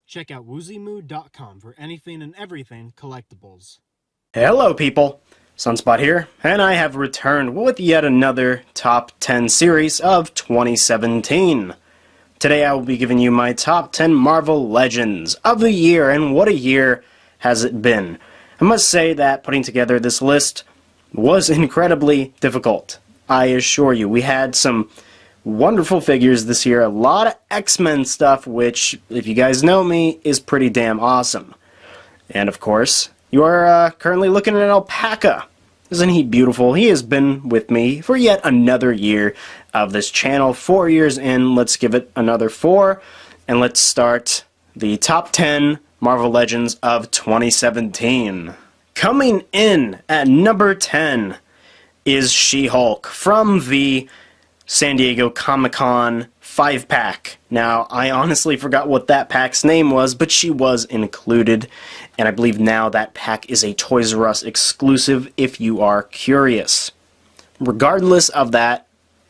Check out woozymood.com for anything and everything collectibles. Hello people, Sunspot here, and I have returned with yet another top 10 series of 2017. Today I will be giving you my top 10 Marvel Legends of the year, and what a year has it been. I must say that putting together this list was incredibly difficult. I assure you, we had some wonderful figures this year, a lot of X-Men stuff, which, if you guys know me, is pretty damn awesome. And of course, you are currently looking at Alpaca. Isn't he beautiful? He has been with me for yet another year of this channel. 4 years in, let's give it another 4, and let's start the top 10 Marvel Legends of 2017. Coming in at number 10 is She-Hulk from the San Diego Comic-Con 5-pack. Now, I honestly forgot what that pack's name was, but she was included, and I believe now that pack is a Toys R Us exclusive if you are curious. Regardless of that,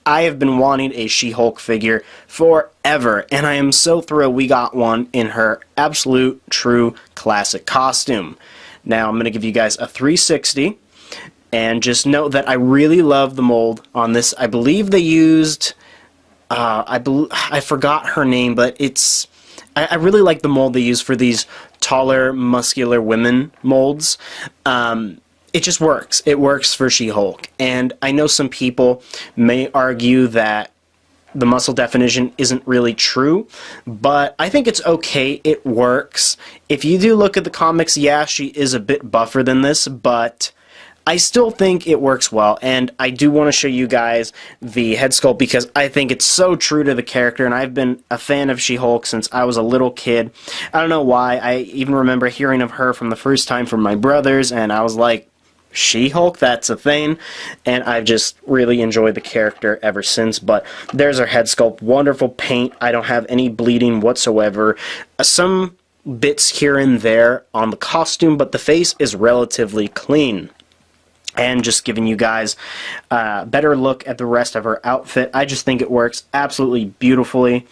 I have been wanting a She-Hulk figure forever, and I am so thrilled we got one in her absolute true classic costume. Now, I'm going to give you guys a 360. And just note that I really love the mold on this. I believe they used, I forgot her name, but I really like the mold they use for these taller, muscular women molds. It just works. It works for She-Hulk. And I know some people may argue that the muscle definition isn't really true, but I think it's okay. It works. If you do look at the comics, yeah, she is a bit buffer than this, but I still think it works well, and I do want to show you guys the head sculpt because I think it's so true to the character, and I've been a fan of She-Hulk since I was a little kid. I don't know why. I even remember hearing of her from the first time from my brothers, and I was like, She-Hulk? That's a thing? And I've just really enjoyed the character ever since, but there's her head sculpt. Wonderful paint. I don't have any bleeding whatsoever. Some bits here and there on the costume, but the face is relatively clean. And just giving you guys a better look at the rest of her outfit. I just think it works absolutely beautifully.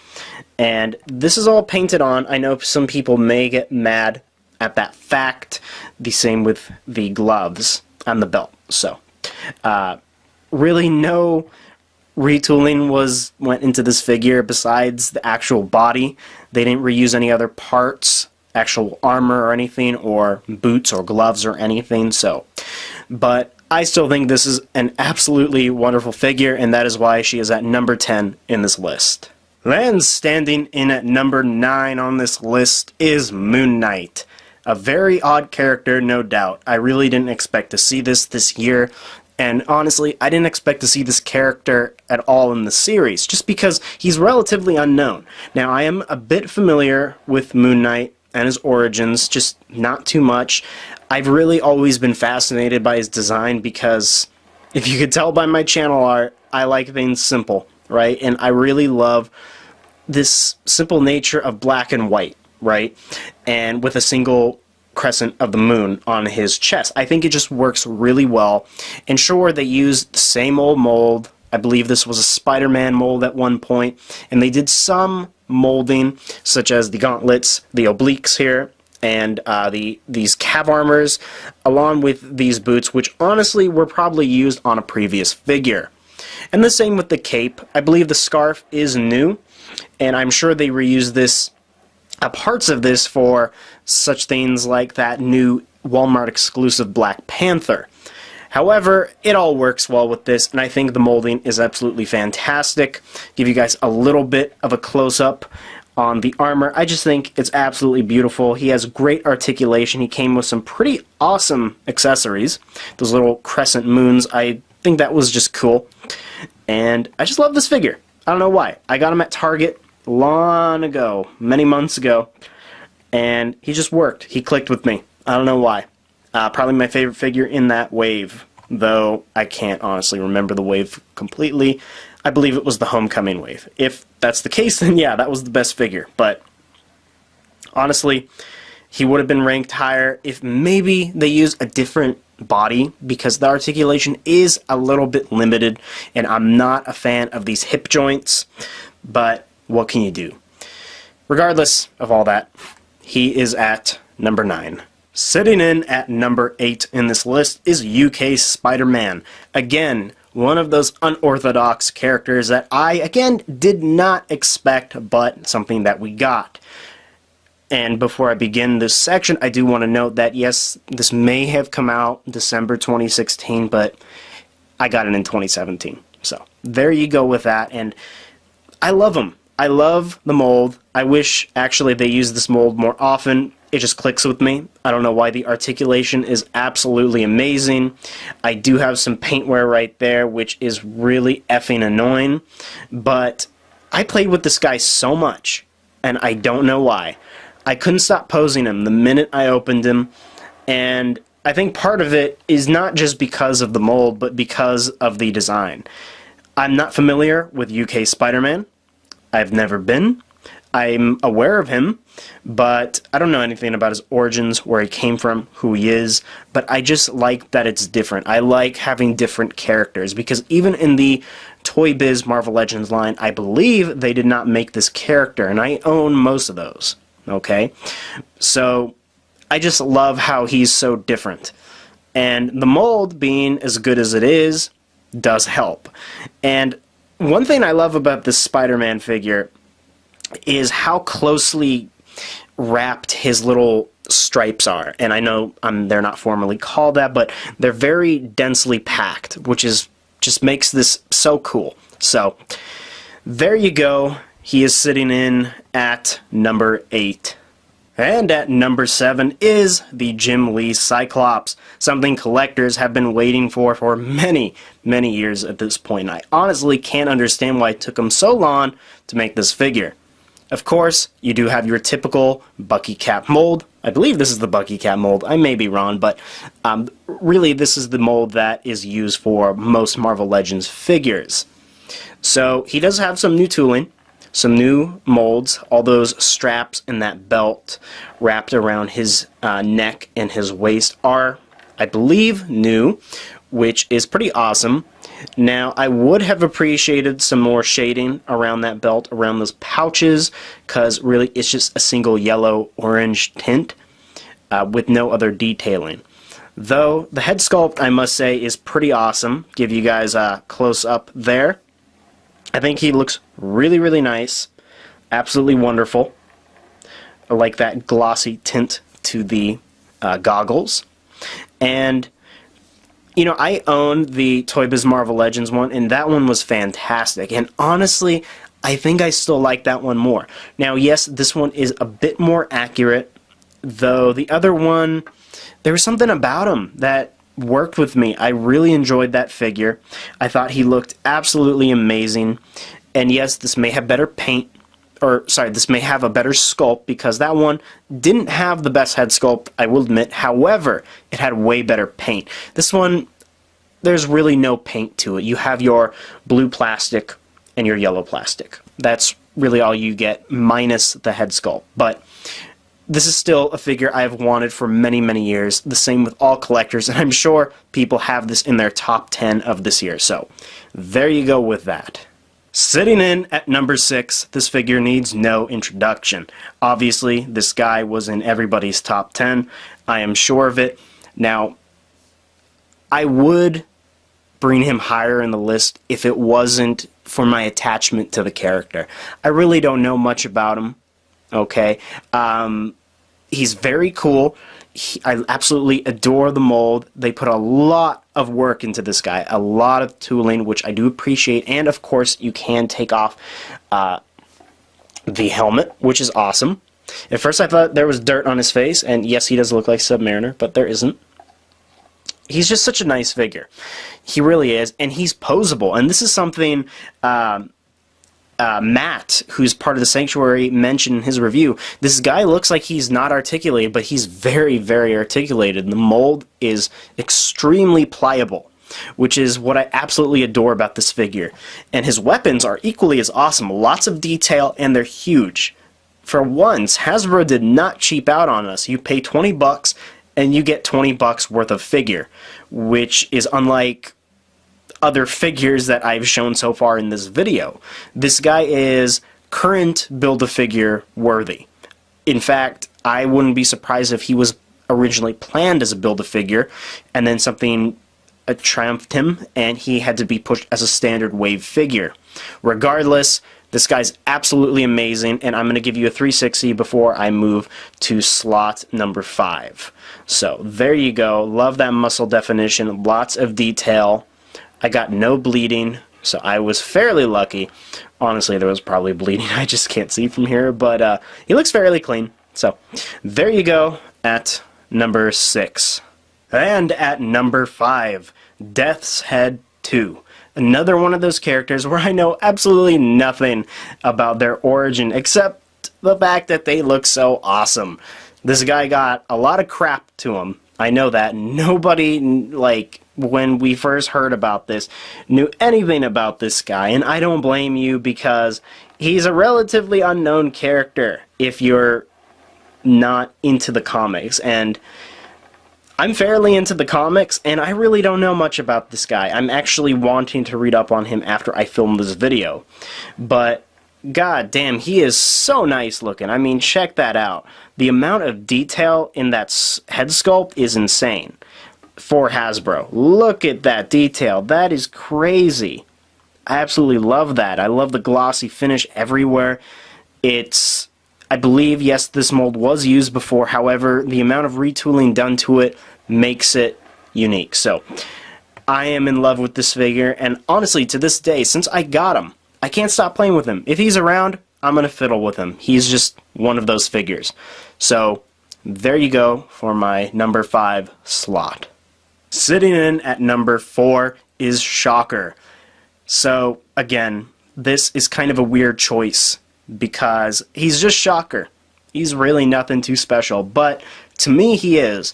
And this is all painted on. I know some people may get mad at that fact. The same with the gloves and the belt. So, really no retooling went into this figure besides the actual body. They didn't reuse any other parts, actual armor or anything, or boots or gloves or anything. So, but I still think this is an absolutely wonderful figure, and that is why she is at number 10 in this list. Then standing in at number 9 on this list is Moon Knight. A very odd character, no doubt. I really didn't expect to see this year, and honestly, I didn't expect to see this character at all in the series, just because he's relatively unknown. Now, I am a bit familiar with Moon Knight and his origins, just not too much. I've really always been fascinated by his design because, if you could tell by my channel art, I like things simple, right? And I really love this simple nature of black and white, right? And with a single crescent of the moon on his chest. I think it just works really well. And sure, they used the same old mold. I believe this was a Spider-Man mold at one point, and they did some molding, such as the gauntlets, the obliques here, and these cav armors, along with these boots, which honestly were probably used on a previous figure. And the same with the cape. I believe the scarf is new, and I'm sure they reused this, parts of this for such things like that new Walmart exclusive Black Panther. However, it all works well with this, and I think the molding is absolutely fantastic. Give you guys a little bit of a close-up on the armor. I just think it's absolutely beautiful. He has great articulation. He came with some pretty awesome accessories. Those little crescent moons, I think that was just cool. And I just love this figure. I don't know why. I got him at Target long ago, many months ago, and he just worked. He clicked with me. I don't know why. Probably my favorite figure in that wave, though I can't honestly remember the wave completely. I believe it was the Homecoming wave. If that's the case, then yeah, that was the best figure. But honestly, he would have been ranked higher if maybe they used a different body, because the articulation is a little bit limited, and I'm not a fan of these hip joints, but what can you do? Regardless of all that, he is at number 9. Sitting in at number 8 in this list is UK Spider-Man. Again, one of those unorthodox characters that I, again, did not expect, but something that we got. And before I begin this section, I do want to note that, yes, this may have come out December 2016, but I got it in 2017. So, there you go with that, and I love him. I love the mold. I wish, actually, they used this mold more often. It just clicks with me. I don't know why. The articulation is absolutely amazing. I do have some paint wear right there, which is really effing annoying, but I played with this guy so much, and I don't know why. I couldn't stop posing him the minute I opened him, and I think part of it is not just because of the mold, but because of the design. I'm not familiar with UK Spider-Man. I've never been. I'm aware of him, but I don't know anything about his origins, where he came from, who he is, but I just like that it's different. I like having different characters, because even in the Toy Biz Marvel Legends line, I believe they did not make this character, and I own most of those. Okay, so I just love how he's so different, and the mold being as good as it is does help. And one thing I love about this Spider-Man figure is how closely wrapped his little stripes are, and I know they're not formally called that, but they're very densely packed, which is just makes this so cool. So there you go. He is sitting in at number 8. And at number 7 is the Jim Lee Cyclops, something collectors have been waiting for many, many years at this point. I honestly can't understand why it took them so long to make this figure. Of course, you do have your typical Bucky Cap mold. I believe this is the Bucky Cap mold. I may be wrong, but really this is the mold that is used for most Marvel Legends figures. So he does have some new tooling. Some new molds, all those straps and that belt wrapped around his neck and his waist are, I believe, new, which is pretty awesome. Now, I would have appreciated some more shading around that belt, around those pouches, because really it's just a single yellow-orange tint with no other detailing. Though, the head sculpt, I must say, is pretty awesome. Give you guys a close-up there. I think he looks really, really nice. Absolutely wonderful. I like that glossy tint to the goggles. And, you know, I own the Toy Biz Marvel Legends one, and that one was fantastic. And honestly, I think I still like that one more. Now, yes, this one is a bit more accurate, though the other one, there was something about him that worked with me. I really enjoyed that figure. I thought he looked absolutely amazing. And yes, this may have better paint, or sorry, this may have a better sculpt, because that one didn't have the best head sculpt, I will admit. However, it had way better paint. This one, there's really no paint to it. You have your blue plastic and your yellow plastic. That's really all you get, minus the head sculpt. But this is still a figure I have wanted for many, many years. The same with all collectors, and I'm sure people have this in their top 10 of this year. So, there you go with that. Sitting in at number 6, this figure needs no introduction. Obviously, this guy was in everybody's top 10. I am sure of it. Now, I would bring him higher in the list if it wasn't for my attachment to the character. I really don't know much about him. Okay, he's very cool. I absolutely adore the mold. They put a lot of work into this guy, a lot of tooling, which I do appreciate. And of course, you can take off the helmet, which is awesome. At first, I thought there was dirt on his face, and yes, he does look like Submariner, but there isn't. He's just such a nice figure. He really is, and he's posable. And this is something Matt, who's part of the Sanctuary, mentioned in his review. This guy looks like he's not articulated, but he's very, very articulated. And the mold is extremely pliable, which is what I absolutely adore about this figure. And his weapons are equally as awesome. Lots of detail, and they're huge. For once, Hasbro did not cheap out on us. You pay $20, and you get $20 worth of figure, which is unlike other figures that I've shown so far in this video. This guy is current Build-A-Figure worthy. In fact, I wouldn't be surprised if he was originally planned as a Build-A-Figure, and then something triumphed him, and he had to be pushed as a standard wave figure. Regardless, this guy's absolutely amazing, and I'm going to give you a 360 before I move to slot number 5. So, there you go. Love that muscle definition. Lots of detail. I got no bleeding, so I was fairly lucky. Honestly, there was probably bleeding. I just can't see from here, but he looks fairly clean. So, there you go at number 6. And at number 5, Death's Head 2. Another one of those characters where I know absolutely nothing about their origin except the fact that they look so awesome. This guy got a lot of crap to him. I know that. Nobody, like, when we first heard about this, knew anything about this guy, and I don't blame you because he's a relatively unknown character if you're not into the comics, and I'm fairly into the comics, and I really don't know much about this guy. I'm actually wanting to read up on him after I film this video. But, god damn, he is so nice looking. I mean, check that out. The amount of detail in that head sculpt is insane for Hasbro. Look at that detail. That is crazy. I absolutely love that. I love the glossy finish everywhere. It's... I believe, yes, this mold was used before, however, the amount of retooling done to it makes it unique. So, I am in love with this figure, and honestly, to this day, since I got him, I can't stop playing with him. If he's around, I'm going to fiddle with him. He's just one of those figures. So, there you go for my number 5 slot. Sitting in at number 4 is Shocker. So, again, this is kind of a weird choice, because he's just Shocker. He's really nothing too special, but to me he is.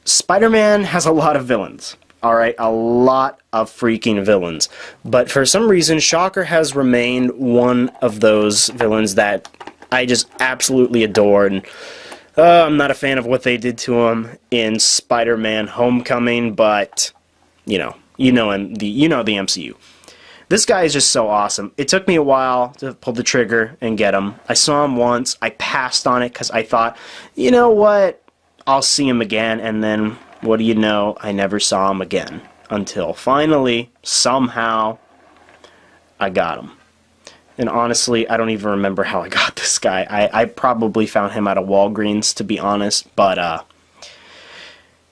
Spider-Man has a lot of villains, alright? A lot of freaking villains. But for some reason, Shocker has remained one of those villains that I just absolutely adore, and I'm not a fan of what they did to him in Spider-Man Homecoming, but, you know the MCU. This guy is just so awesome. It took me a while to pull the trigger and get him. I saw him once. I passed on it because I thought, you know what? I'll see him again. And then, what do you know? I never saw him again. Until finally, somehow, I got him. And honestly, I don't even remember how I got this guy. I probably found him at a Walgreens, to be honest. But,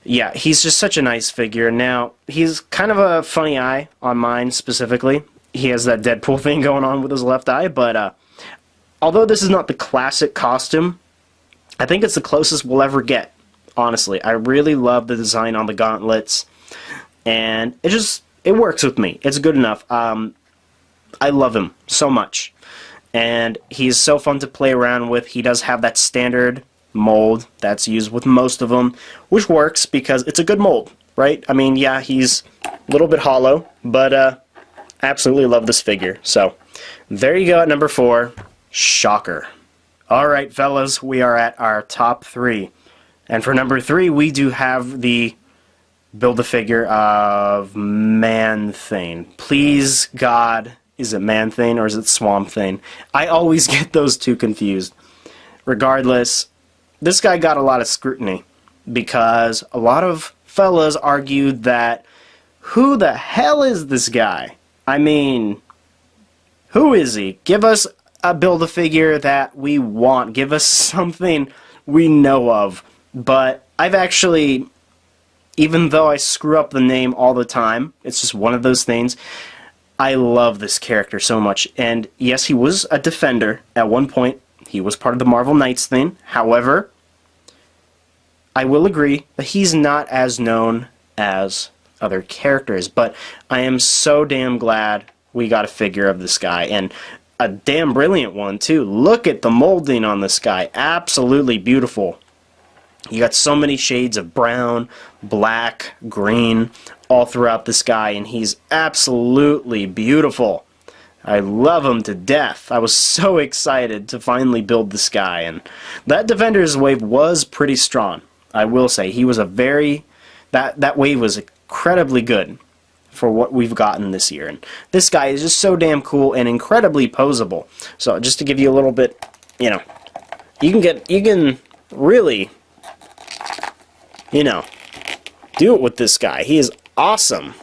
yeah, he's just such a nice figure. Now, he's kind of a funny eye on mine, specifically. He has that Deadpool thing going on with his left eye, but although this is not the classic costume, I think it's the closest we'll ever get, honestly. I really love the design on the gauntlets, and it works with me. It's good enough. I love him so much, and he's so fun to play around with. He does have that standard mold that's used with most of them, which works because it's a good mold, right? I mean, yeah, he's a little bit hollow, but absolutely love this figure. So, there you go at number 4, Shocker. Alright, fellas, we are at our top 3. And for number 3, we do have the Build-A-Figure of Man-Thing. Please, God, is it Man-Thing or is it Swamp-Thing? I always get those two confused. Regardless, this guy got a lot of scrutiny because a lot of fellas argued that, who the hell is this guy? I mean, who is he? Give us a Build-A-Figure that we want. Give us something we know of. But I've actually, even though I screw up the name all the time, it's just one of those things, I love this character so much. And yes, he was a Defender at one point. He was part of the Marvel Knights thing. However, I will agree that he's not as known as other characters. But I am so damn glad we got a figure of this guy. And a damn brilliant one, too. Look at the molding on this guy. Absolutely beautiful. You got so many shades of brown, black, green, all throughout this guy, and he's absolutely beautiful. I love him to death. I was so excited to finally build this guy, and that Defenders wave was pretty strong. I will say, he was that wave was incredibly good for what we've gotten this year, and this guy is just so damn cool and incredibly posable. So just to give you a little bit, you can really, you know, do it with this guy. He is awesome.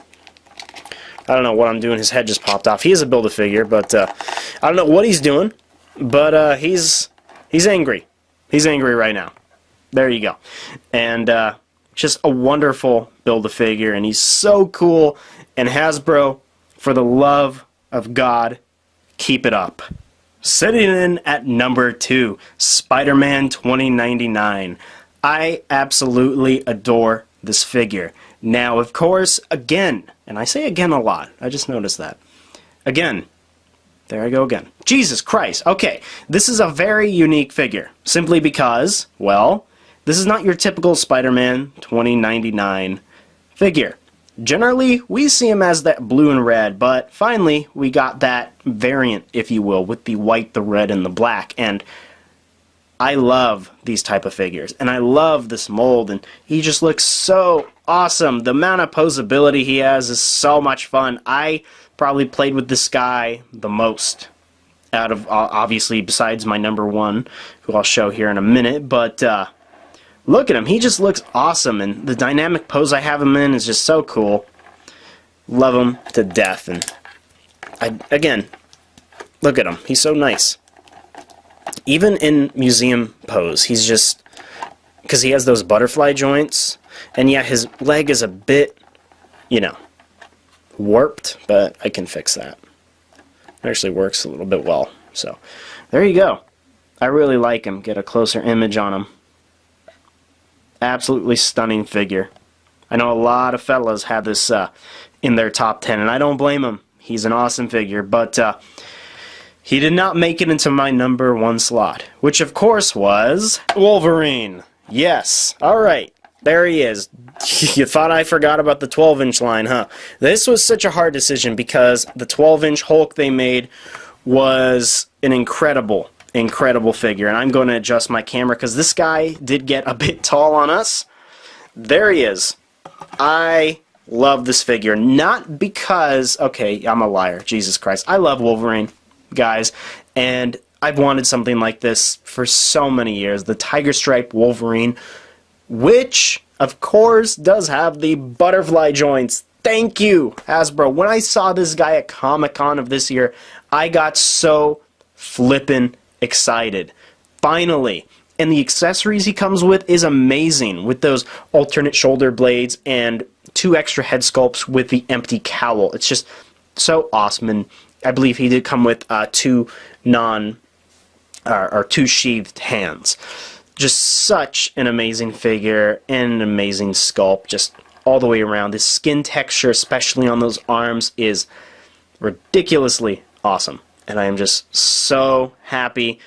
I don't know what I'm doing. His head just popped off. He is a Build-A-Figure, but I don't know what he's doing. But he's angry. He's angry right now. There you go. And just a wonderful Build-A-Figure, and he's so cool. And Hasbro, for the love of God, keep it up. Sitting in at number 2, Spider-Man 2099. I absolutely adore this figure. Now, of course, again, and I say again a lot, I just noticed that. Again, there I go again. Jesus Christ. Okay, this is a very unique figure, simply because, well, this is not your typical Spider-Man 2099 figure. Generally, we see him as that blue and red, but finally, we got that variant, if you will, with the white, the red, and the black, and I love these type of figures, and I love this mold, and he just looks so awesome. The amount of posability he has is so much fun. I probably played with this guy the most, out of, obviously, besides my number 1, who I'll show here in a minute, but, look at him. He just looks awesome, and the dynamic pose I have him in is just so cool. Love him to death, and again, look at him. He's so nice. Even in museum pose, he's just, because he has those butterfly joints, and yeah, his leg is a bit, you know, warped, but I can fix that. It actually works a little bit well, so there you go. I really like him. Get a closer image on him. Absolutely stunning figure. I know a lot of fellas have this in their top 10, and I don't blame him. He's an awesome figure, but he did not make it into my number 1 slot, which of course was Wolverine. Yes, alright, there he is. You thought I forgot about the 12-inch line, huh? This was such a hard decision because the 12-inch Hulk they made was an incredible figure, and I'm going to adjust my camera because this guy did get a bit tall on us. There he is. I love this figure, not because, okay, I'm a liar, Jesus Christ. I love Wolverine, guys, and I've wanted something like this for so many years. The Tiger Stripe Wolverine, which, of course, does have the butterfly joints. Thank you, Hasbro. When I saw this guy at Comic-Con of this year, I got so flippin' excited. Finally. And the accessories he comes with is amazing, with those alternate shoulder blades and 2 extra head sculpts with the empty cowl. It's just so awesome, and I believe he did come with 2 sheathed hands. Just such an amazing figure and an amazing sculpt, just all the way around. The skin texture, especially on those arms, is ridiculously awesome. And I am just so happy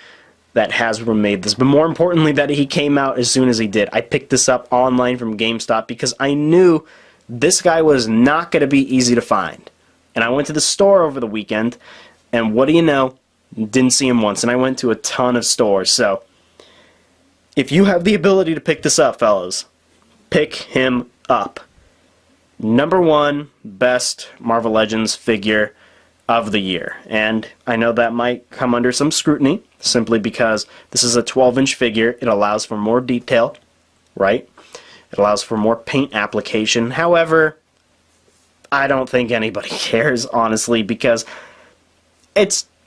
that Hasbro made this. But more importantly, that he came out as soon as he did. I picked this up online from GameStop because I knew this guy was not going to be easy to find. And I went to the store over the weekend, and what do you know? Didn't see him once. And I went to a ton of stores. So if you have the ability to pick this up, fellas, pick him up. Number 1 best Marvel Legends figure of the year. And I know that might come under some scrutiny, simply because this is a 12-inch figure. It allows for more detail, right? It allows for more paint application. However, I don't think anybody cares, honestly, because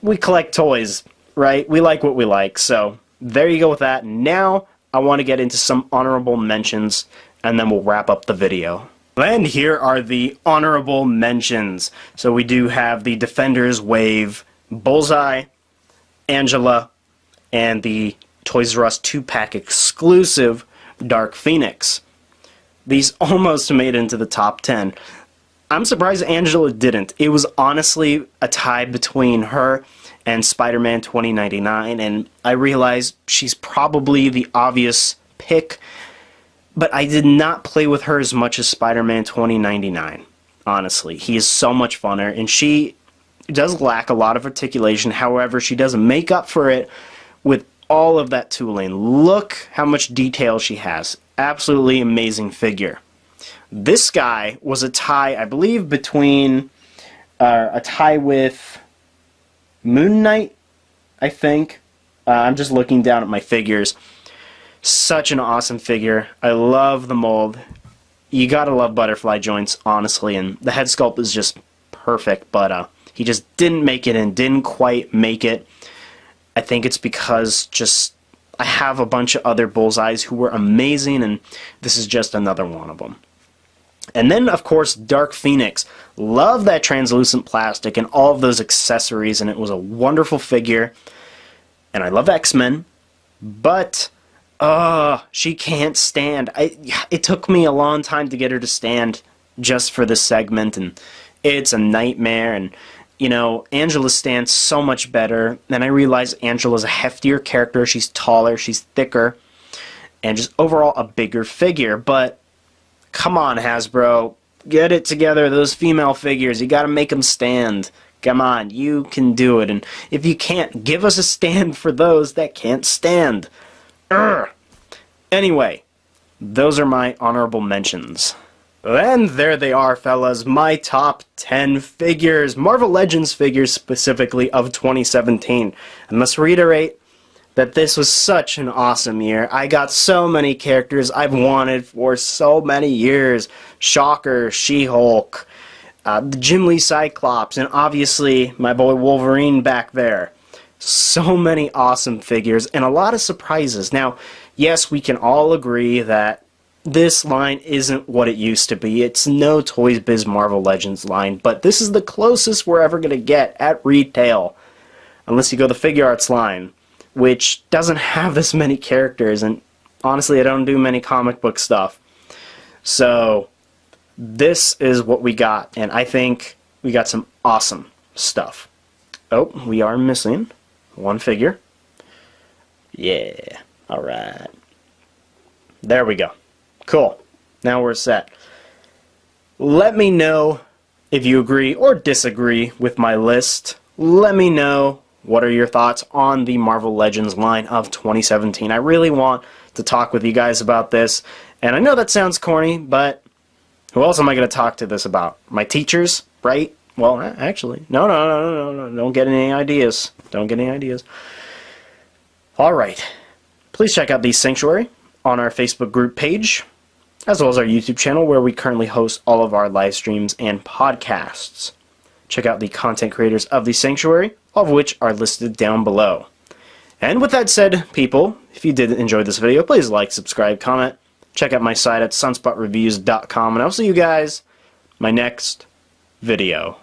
we collect toys, right? We like what we like. So there you go with that. Now I want to get into some honorable mentions, and then we'll wrap up the video. And here are the honorable mentions. So we do have the Defenders Wave, Bullseye, Angela, and the Toys R Us 2-pack exclusive Dark Phoenix. These almost made it into the top 10. I'm surprised Angela didn't. It was honestly a tie between her and Spider-Man 2099, and I realized she's probably the obvious pick, but I did not play with her as much as Spider-Man 2099, honestly. He is so much funner, and she does lack a lot of articulation. However, she does make up for it with all of that tooling. Look how much detail she has. Absolutely amazing figure. This guy was a tie, I believe, between a tie with Moon Knight, I think. I'm just looking down at my figures. Such an awesome figure. I love the mold. You gotta love butterfly joints, honestly, and the head sculpt is just perfect, but he just didn't make it and didn't quite make it. I think it's because just I have a bunch of other Bullseyes who were amazing, and this is just another one of them. And then, of course, Dark Phoenix. Love that translucent plastic and all of those accessories, and it was a wonderful figure. And I love X-Men, but she can't stand. It took me a long time to get her to stand just for this segment, and it's a nightmare. And you know, Angela stands so much better. And I realize Angela's a heftier character. She's taller, she's thicker, and just overall a bigger figure. But come on, Hasbro, get it together. Those female figures, you got to make them stand. Come on, you can do it. And if you can't, give us a stand for those that can't stand. Urgh. Anyway, those are my honorable mentions. And there they are, fellas, my top 10 figures, Marvel Legends figures specifically of 2017. I must reiterate that this was such an awesome year. I got so many characters I've wanted for so many years. Shocker, She-Hulk, the Jim Lee Cyclops, and obviously my boy Wolverine back there. So many awesome figures and a lot of surprises. Now, yes, we can all agree that this line isn't what it used to be. It's no Toys Biz Marvel Legends line, but this is the closest we're ever going to get at retail. Unless you go the Figure Arts line, which doesn't have this many characters, and honestly I don't do many comic book stuff. So this is what we got, and I think we got some awesome stuff. Oh, we are missing one figure. Yeah, alright. There we go. Cool. Now we're set. Let me know if you agree or disagree with my list. Let me know what are your thoughts on the Marvel Legends line of 2017. I really want to talk with you guys about this. And I know that sounds corny, but who else am I going to talk to this about? My teachers, right? Well, actually, no. Don't get any ideas. Don't get any ideas. Alright. Please check out the Sanctuary on our Facebook group page, as well as our YouTube channel, where we currently host all of our live streams and podcasts. Check out the content creators of the Sanctuary, all of which are listed down below. And with that said, people, if you did enjoy this video, please like, subscribe, comment. Check out my site at SunSpotReviewz.com, and I'll see you guys in my next video.